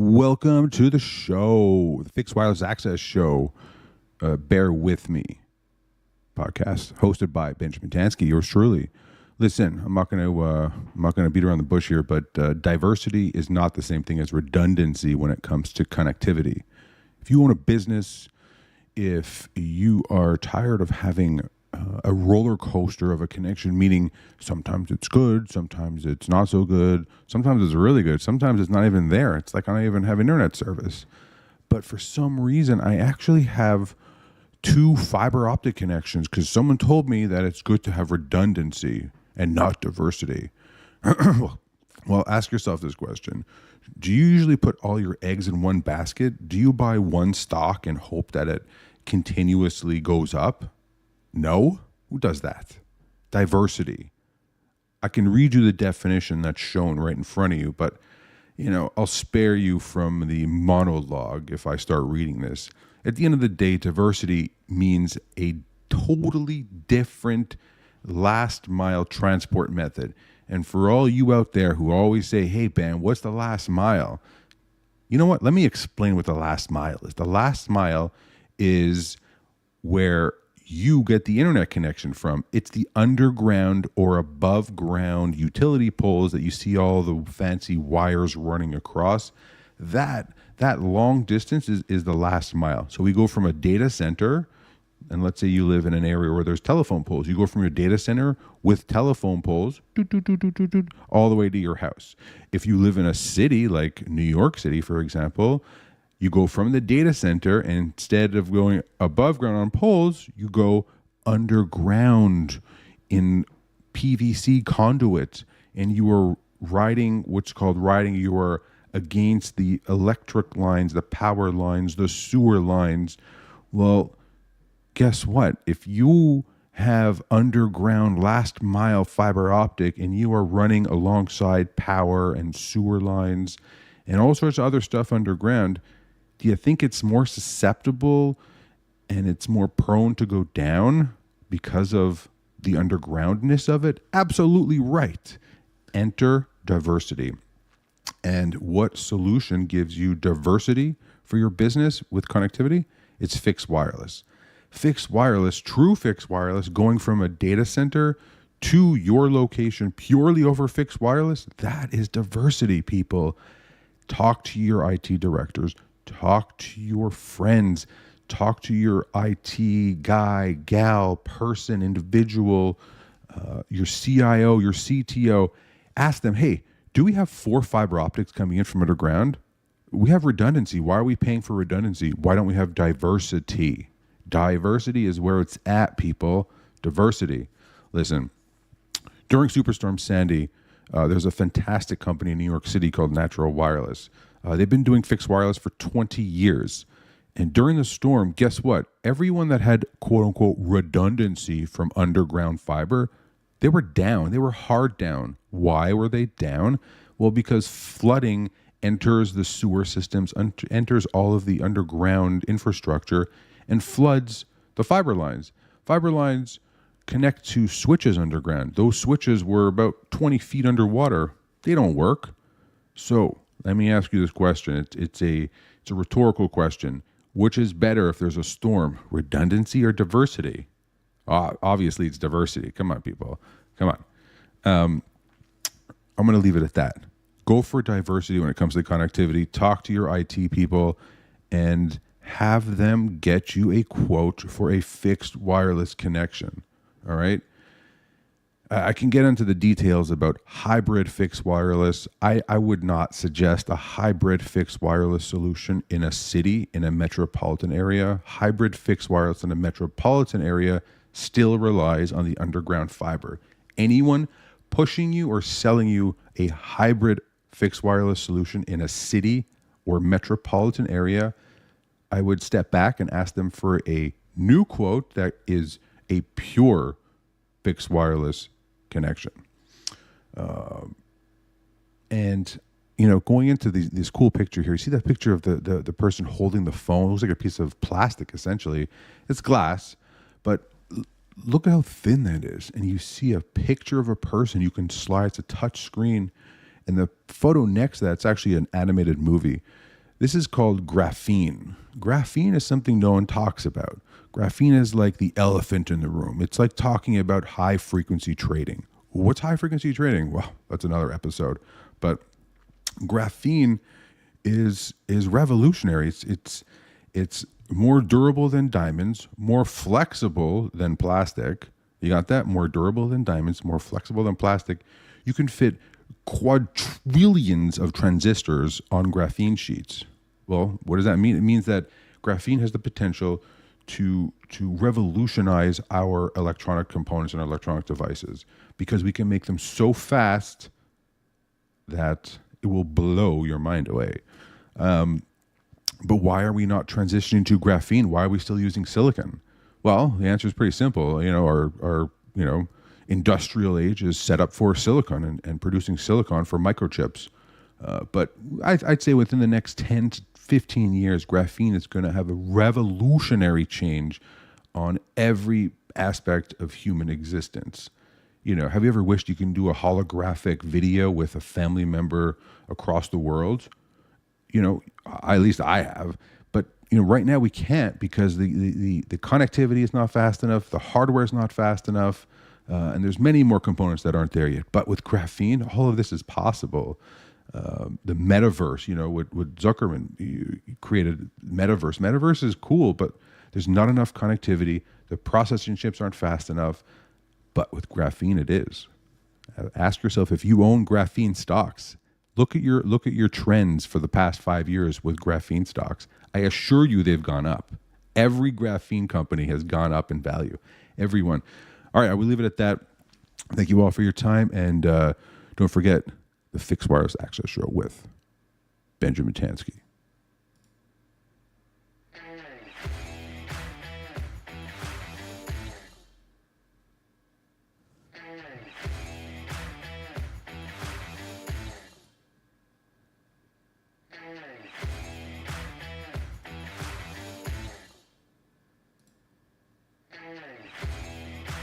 Welcome to the show, the Fixed Wireless Access Show. Bear with me podcast hosted by Benjamin Tansky, yours truly. Listen, I'm not gonna beat around the bush here, but diversity is not the same thing as redundancy when it comes to connectivity. If you own a business, if you are tired of having a roller coaster of a connection, meaning sometimes it's good, sometimes it's not so good, sometimes it's really good, sometimes it's not even there. It's like I don't even have internet service. But for some reason, I actually have two fiber optic connections because someone told me that it's good to have redundancy and not diversity. Well, ask yourself this question. Do you usually put all your eggs in one basket? Do you buy one stock and hope that it continuously goes up? No? Who does that? Diversity. I can read you the definition that's shown right in front of you, but I'll spare you from the monologue if I start reading this. At the end of the day, diversity means a totally different last mile transport method. And for all you out there who always say, hey, Ben, what's the last mile? You know what? Let me explain what the last mile is. The last mile is where you get the internet connection from. It's the underground or above ground utility poles that you see all the fancy wires running across. That long distance is the last mile. So we go from a data center, and let's say you live in an area where there's telephone poles. You go from your data center with telephone poles all the way to your house. If you live in a city like New York City, for example, you go from the data center, and instead of going above ground on poles, you go underground in PVC conduit, and you are riding what's called riding. You are against the electric lines, the power lines, the sewer lines. Well, guess what? If you have underground last mile fiber optic and you are running alongside power and sewer lines and all sorts of other stuff underground, do you think it's more susceptible and it's more prone to go down because of the undergroundness of it? Absolutely right. Enter diversity. And what solution gives you diversity for your business with connectivity? It's fixed wireless. Fixed wireless, true fixed wireless, going from a data center to your location purely over fixed wireless, that is diversity, people. Talk to your IT directors. Talk to your friends, talk to your IT guy, gal, person, individual, your CIO, your CTO. Ask them, hey, do we have 4 fiber optics coming in from underground? We have redundancy. Why are we paying for redundancy? Why don't we have diversity? Diversity is where it's at, people. Diversity. Listen, during Superstorm Sandy, there's a fantastic company in New York City called Natural Wireless. They've been doing fixed wireless for 20 years. And during the storm, guess what? Everyone that had quote unquote redundancy from underground fiber, they were down. They were hard down. Why were they down? Well, because flooding enters the sewer systems, enters all of the underground infrastructure and floods the fiber lines. Fiber lines connect to switches underground. Those switches were about 20 feet underwater. They don't work. So let me ask you this question. It's a rhetorical question. Which is better if there's a storm, redundancy or diversity? Obviously, it's diversity. Come on, people. Come on. I'm going to leave it at that. Go for diversity when it comes to connectivity. Talk to your IT people and have them get you a quote for a fixed wireless connection. All right? I can get into the details about hybrid fixed wireless. I would not suggest a hybrid fixed wireless solution in a city, in a metropolitan area. Hybrid fixed wireless in a metropolitan area still relies on the underground fiber. Anyone pushing you or selling you a hybrid fixed wireless solution in a city or metropolitan area, I would step back and ask them for a new quote that is a pure fixed wireless connection. And going into this cool picture here, you see that picture of the person holding the phone. It looks like a piece of plastic, essentially. It's glass, but look at how thin that is. And you see a picture of a person you can slide. It's a touch screen. And the photo next to that, it's actually an animated movie. This is called graphene. Graphene is something no one talks about. Graphene is like the elephant in the room. It's like talking about high frequency trading. What's high frequency trading? Well, that's another episode. But graphene is revolutionary. It's more durable than diamonds, more flexible than plastic. You got that? More durable than diamonds, more flexible than plastic. You can fit quadrillions of transistors on graphene sheets. Well, what does that mean? It means that graphene has the potential to revolutionize our electronic components and our electronic devices, because we can make them so fast that it will blow your mind away. But why are we not transitioning to graphene? Why are we still using silicon? Well, the answer is pretty simple. Our industrial age is set up for silicon and producing silicon for microchips. But I'd say within the next 10 to 15 years, graphene is going to have a revolutionary change on every aspect of human existence. Have you ever wished you can do a holographic video with a family member across the world? At least I have. But right now we can't, because the connectivity is not fast enough, the hardware is not fast enough, and there's many more components that aren't there yet. But with graphene, all of this is possible. The metaverse, with Zuckerman, he created metaverse. Metaverse is cool, but there's not enough connectivity. The processing chips aren't fast enough. But with graphene, it is. Ask yourself if you own graphene stocks. Look at your trends for the past 5 years with graphene stocks. I assure you they've gone up. Every graphene company has gone up in value. Everyone. All right, I will leave it at that. Thank you all for your time. And don't forget the Fixed Wireless Access Show with Benjamin Tansky.